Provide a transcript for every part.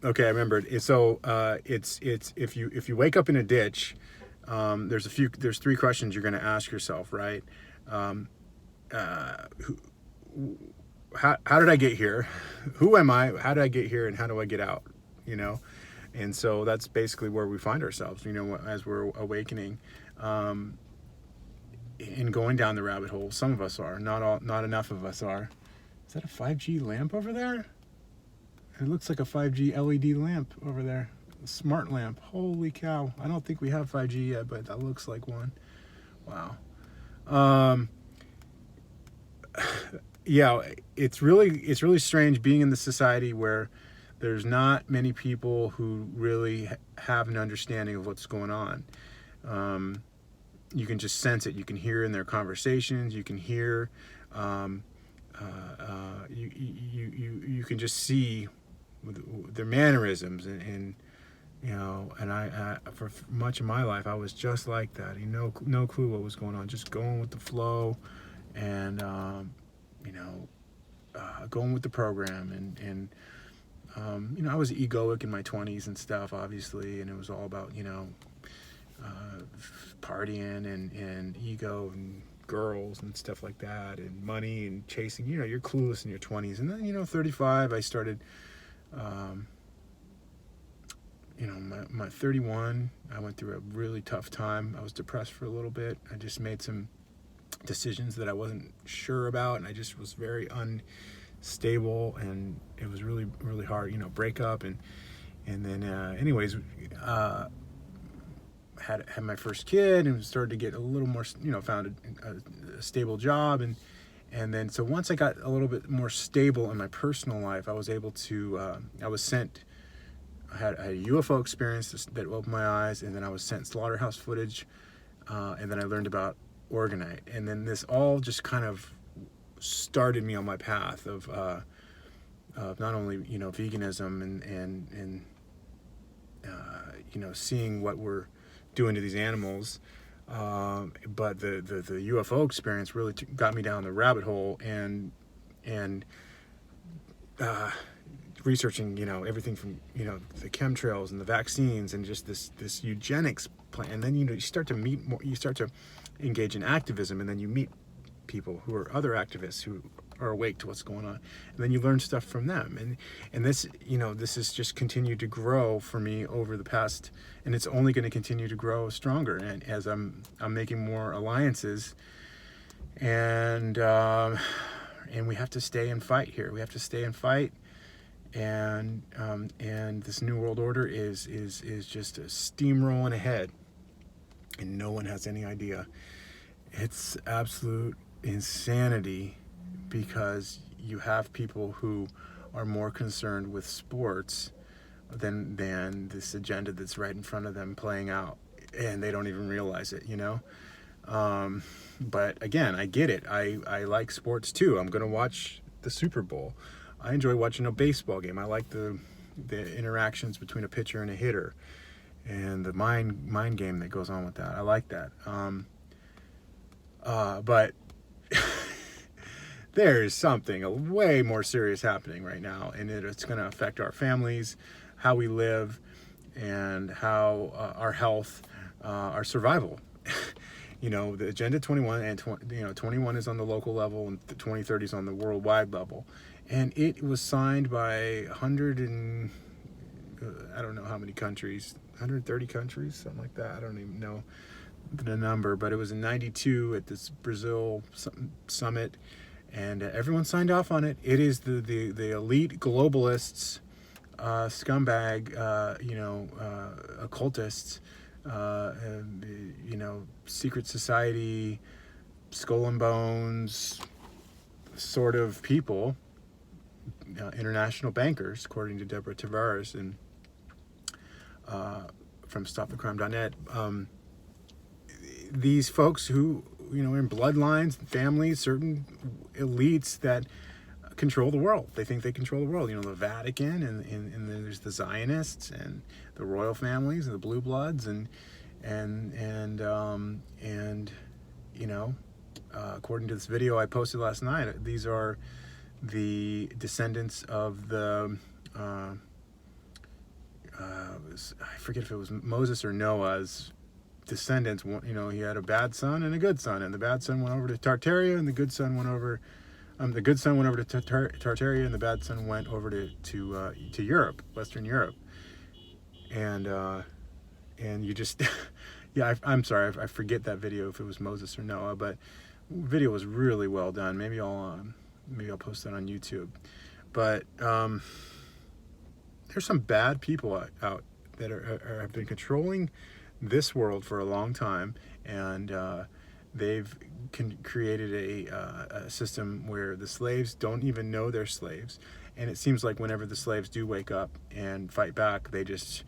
Okay, I remembered. So it's if you wake up in a ditch, there's three questions you're going to ask yourself, right? Um, who, how did I get here? Who am I? How did I get here? And how do I get out? You know, and so that's basically where we find ourselves. You know, as we're awakening, um, and going down the rabbit hole. Some of us are. Not enough of us are. Is that a 5G lamp over there? It looks like a 5G LED lamp over there. A smart lamp. Holy cow. I don't think we have 5G yet, but that looks like one. Wow. Um, yeah, it's really strange being in the society where there's not many people who really have an understanding of what's going on. Um, you can just sense it. You can hear in their conversations. You can hear. You can just see their mannerisms and and for much of my life I was just like that. No clue what was going on, just going with the flow, and going with the program, and I was egoic in my 20s and stuff, obviously, and it was all about uh, partying and ego and girls and stuff like that, and money and chasing. You're clueless in your 20s, and then 35 I started. Um, my 31, I went through a really tough time. I was depressed for a little bit. I just made some decisions that I wasn't sure about, and I just was very unstable, and it was really, really hard. Break up, and then, anyways, had my first kid and started to get a little more. Found a stable job, and then so once I got a little bit more stable in my personal life, I was able to. I was sent. I had a UFO experience that opened my eyes, and then I was sent slaughterhouse footage, and then I learned about orgonite, and then this all just kind of started me on my path of not only veganism and seeing what we're doing to these animals, but the UFO experience really got me down the rabbit hole, and uh, researching everything from the chemtrails and the vaccines and just this eugenics plan. And then you start to meet more, you start to engage in activism, and then you meet people who are other activists who are awake to what's going on, and then you learn stuff from them, and this has just continued to grow for me over the past, and it's only going to continue to grow stronger, and as I'm making more alliances, and we have to stay and fight here. We have to stay and fight, and this new world order is just a steamrolling ahead, and no one has any idea. It's absolute insanity, because you have people who are more concerned with sports than this agenda that's right in front of them playing out, and they don't even realize it. But again, I get it. I like sports too. I'm gonna watch the Super Bowl. I enjoy watching a baseball game. I like the interactions between a pitcher and a hitter, and the mind game that goes on with that. I like that. But there is something way more serious happening right now, and it's going to affect our families, how we live, and how our health, our survival. The Agenda 21, and 21 is on the local level, and the 2030 is on the worldwide level, and it was signed by 100 and I don't know how many countries, 130 countries, something like that. I don't even know the number, but it was in '92 at this Brazil summit, and everyone signed off on it. It is the elite globalists, scumbag, occultists, secret society, skull and bones sort of people, international bankers, according to Deborah Tavares and from StopTheCrime.net. These folks who, in bloodlines, families, certain elites that control the world. They think they control the world. The Vatican, and there's the Zionists and the royal families and the blue bloods, and according to this video I posted last night, these are the descendants of the I forget if it was Moses or Noah's descendants. You know, he had a bad son and a good son, and the bad son went over to Tartaria, and the good son went over. The good son went over to Tartaria, and the bad son went over to Europe, Western Europe, and you just, yeah, I'm sorry, I forget that video if it was Moses or Noah, but the video was really well done. Maybe I'll post that on YouTube, but there's some bad people out that have been controlling this world for a long time, and they've created a system where the slaves don't even know they're slaves, and it seems like whenever the slaves do wake up and fight back, they just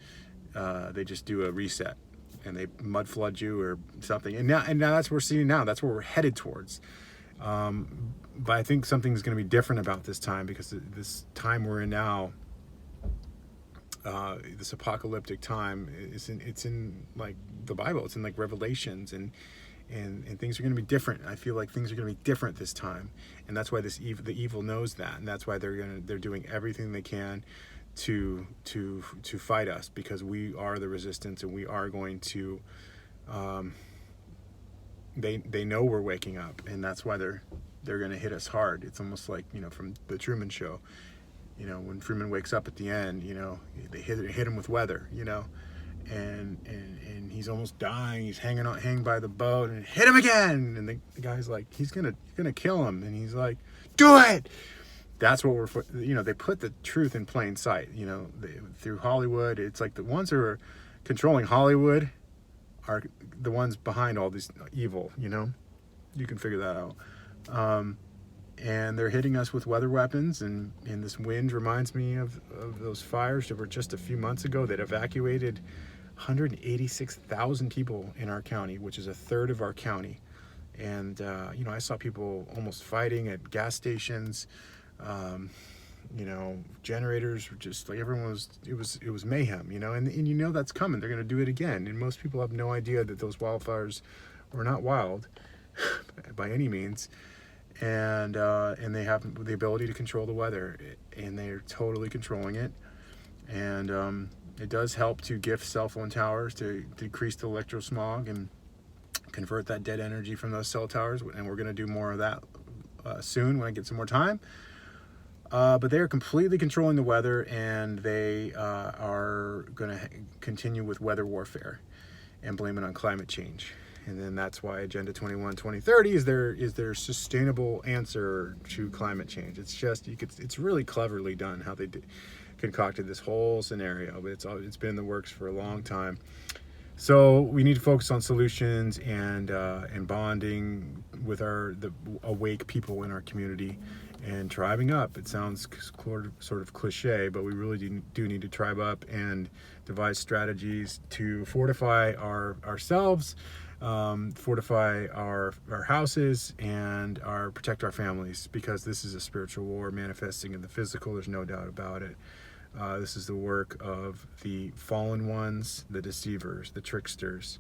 do a reset and they mud flood you or something. And now that's what we're seeing now. That's where we're headed towards. But I think something's going to be different about this time, because this time we're in now, this apocalyptic time, it's in like the Bible. It's in like Revelations, and things are going to be different. I feel like things are going to be different this time, and that's why the evil knows that, and that's why they're doing everything they can to fight us, because we are the resistance, and we are going to. They know we're waking up, and that's why they're going to hit us hard. It's almost like, you know, from the Truman Show. You know, when Truman wakes up at the end, you know, they hit him with weather, you know, and he's almost dying. He's hanging by the boat, and hit him again. And the guy's like, you're gonna kill him, and he's like, do it. That's what you know. They put the truth in plain sight. You know, through Hollywood. It's like the ones who are controlling Hollywood are the ones behind all this evil. You know, you can figure that out. And they're hitting us with weather weapons, and this wind reminds me of those fires that were just a few months ago that evacuated 186,000 people in our county, which is a third of our county. And you know, I saw people almost fighting at gas stations. You know, generators were just like, everyone was, it was mayhem, you know, and you know that's coming. They're going to do it again. And most people have no idea that those wildfires were not wild by any means. And they have the ability to control the weather, and they're totally controlling it. And it does help to gift cell phone towers to decrease the electrosmog and convert that dead energy from those cell towers. And we're going to do more of that soon when I get some more time. But they are completely controlling the weather, and they are going to continue with weather warfare and blame it on climate change. And then that's why Agenda 21 2030 is their sustainable answer to climate change. It's just, it's really cleverly done how they concocted this whole scenario, but it's been in the works for a long time. So we need to focus on solutions and bonding with the awake people in our community and tribing up. It sounds sort of cliche, but we really do need to tribe up and devise strategies to fortify ourselves, fortify our houses, and protect our families, because this is a spiritual war manifesting in the physical. There's no doubt about it. This is the work of the fallen ones, the deceivers, the tricksters,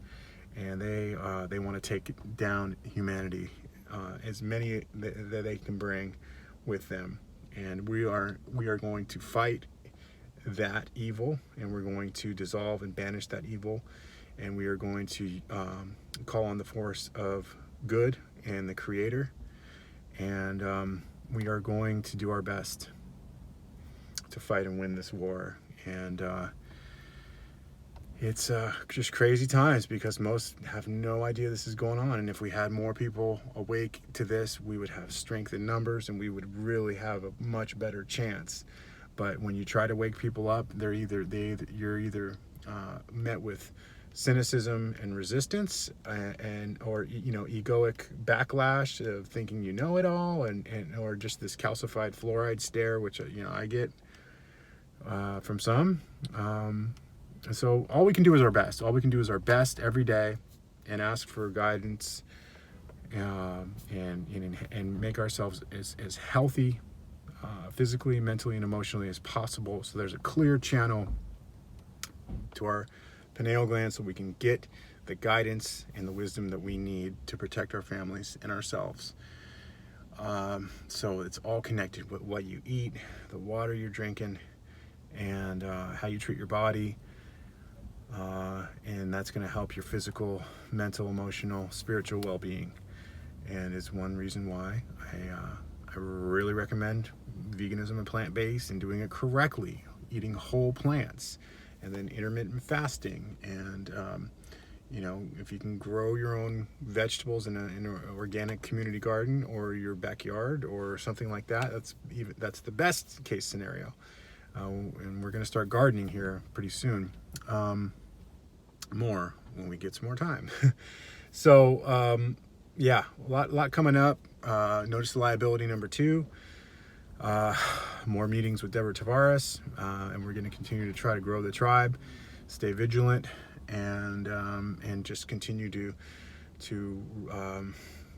and they want to take down humanity, as many that they can bring with them. And we are going to fight that evil, and we're going to dissolve and banish that evil, and we are going to call on the force of good and the Creator, and we are going to do our best to fight and win this war. And it's just crazy times, because most have no idea this is going on. And if we had more people awake to this, we would have strength in numbers, and we would really have a much better chance. But when you try to wake people up, you're either met with cynicism and resistance, or you know, egoic backlash of thinking you know it all, or just this calcified fluoride stare, which you know I get from some. So all we can do is our best. All we can do is our best every day, and ask for guidance, and make ourselves as healthy, physically, mentally, and emotionally as possible. So there's a clear channel to our pineal gland, so we can get the guidance and the wisdom that we need to protect our families and ourselves. So it's all connected with what you eat, the water you're drinking, and and how you treat your body. And that's going to help your physical, mental, emotional, spiritual well-being. And it's one reason why I really recommend veganism and plant-based, and doing it correctly, eating whole plants, and then intermittent fasting. And if you can grow your own vegetables in an organic community garden or your backyard or something like that, that's the best case scenario. And we're going to start gardening here pretty soon, more when we get some more time. So yeah, a lot coming up. Notice the liability number 2. More meetings with Deborah Tavares, and we're going to continue to try to grow the tribe, stay vigilant, and just continue to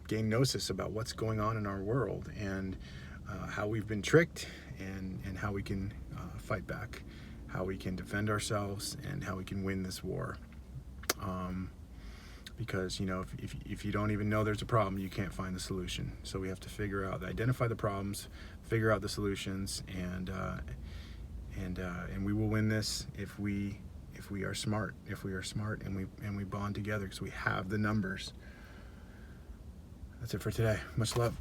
gain gnosis about what's going on in our world, and how we've been tricked, and how we can fight back, how we can defend ourselves, and how we can win this war. Because if you don't even know there's a problem, you can't find the solution. So we have to identify the problems, figure out the solutions, and we will win this if we are smart. If we are smart and we bond together, because we have the numbers. That's it for today. Much love.